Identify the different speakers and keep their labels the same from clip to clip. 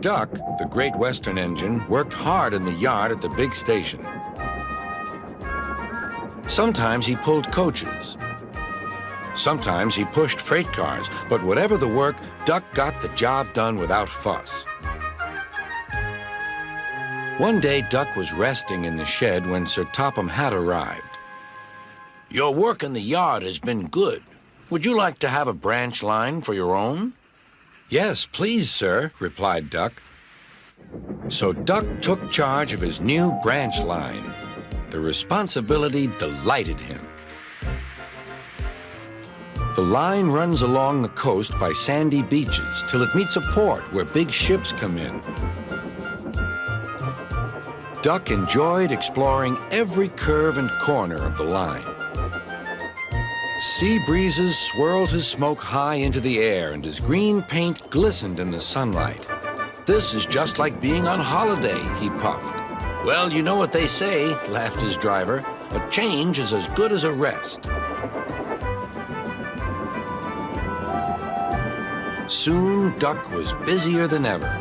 Speaker 1: Duck, the Great Western engine, worked hard in the yard at the big station. Sometimes he pulled coaches. Sometimes he pushed freight cars, but whatever the work, Duck got the job done without fuss. One day, Duck was resting in the shed when Sir Topham Hatt arrived. "Your work in the yard has been good. Would you like to have a branch line for your own?" "Yes, please, sir," replied Duck. So Duck took charge of his new branch line. The responsibility delighted him. The line runs along the coast by sandy beaches till it meets a port where big ships come in. Duck enjoyed exploring every curve and corner of the line. Sea breezes swirled his smoke high into the air, and his green paint glistened in the sunlight. "This is just like being on holiday," he puffed. "Well, you know what they say," laughed his driver. "A change is as good as a rest." Soon, Duck was busier than ever.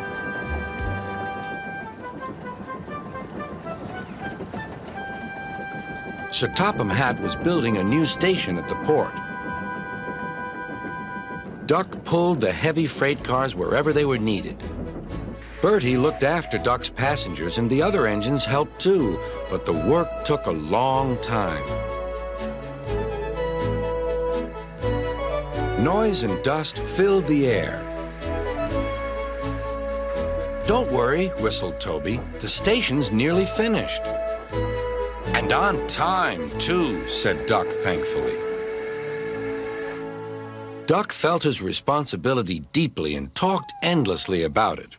Speaker 1: Sir Topham Hatt was building a new station at the port. Duck pulled the heavy freight cars wherever they were needed. Bertie looked after Duck's passengers, and the other engines helped too, but the work took a long time. Noise and dust filled the air. "Don't worry," whistled Toby. "The station's nearly finished." "And on time, too," said Duck thankfully. Duck felt his responsibility deeply and talked endlessly about it.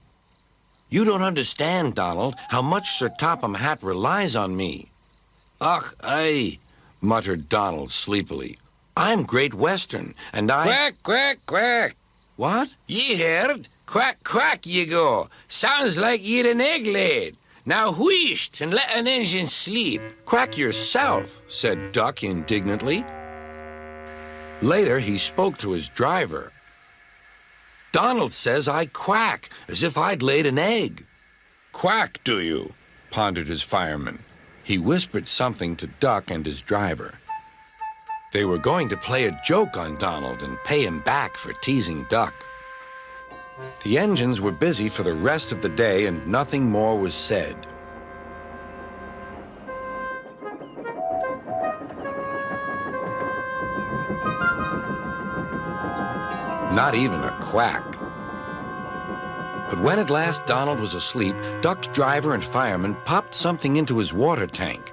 Speaker 1: "You don't understand, Donald, how much Sir Topham Hatt relies on me." "Ach, aye," muttered Donald sleepily. "I'm Great Western, and I—" "Quack, quack, quack." "What?" "Ye heard? Quack, quack, ye go. Sounds like ye'd an egg laid. Now wheesht and let an engine sleep." "Quack yourself," said Duck indignantly. Later, he spoke to his driver. "Donald says I quack, as if I'd laid an egg." "Quack, do you?" pondered his fireman. He whispered something to Duck and his driver. They were going to play a joke on Donald and pay him back for teasing Duck. The engines were busy for the rest of the day, and nothing more was said. Not even a quack. But when at last Donald was asleep, Duck's driver and fireman popped something into his water tank.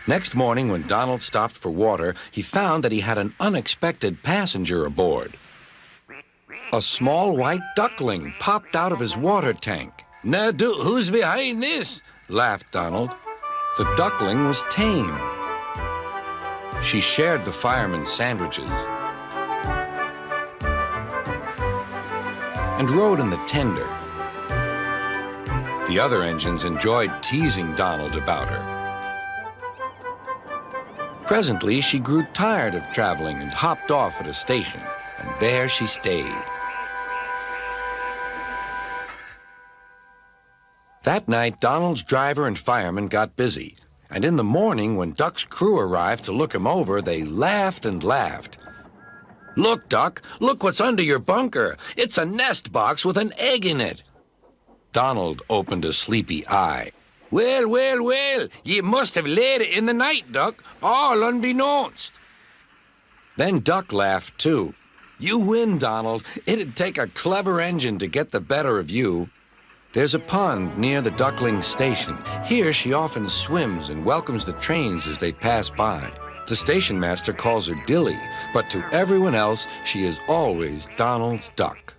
Speaker 1: Next morning, when Donald stopped for water, he found that he had an unexpected passenger aboard. A small white duckling popped out of his water tank. "Now, who's behind this?" laughed Donald. The duckling was tame. She shared the fireman's sandwiches and rode in the tender. The other engines enjoyed teasing Donald about her. Presently, she grew tired of traveling and hopped off at a station, and there she stayed. That night, Donald's driver and fireman got busy, and in the morning, when Duck's crew arrived to look him over, they laughed and laughed. "Look, Duck, look what's under your bunker. It's a nest box with an egg in it." Donald opened a sleepy eye. "Well, well, well, ye must have laid it in the night, Duck, all unbeknownst." Then Duck laughed, too. "You win, Donald. It'd take a clever engine to get the better of you." There's a pond near the duckling station. Here she often swims and welcomes the trains as they pass by. The station master calls her Dilly, but to everyone else, she is always Donald's duck.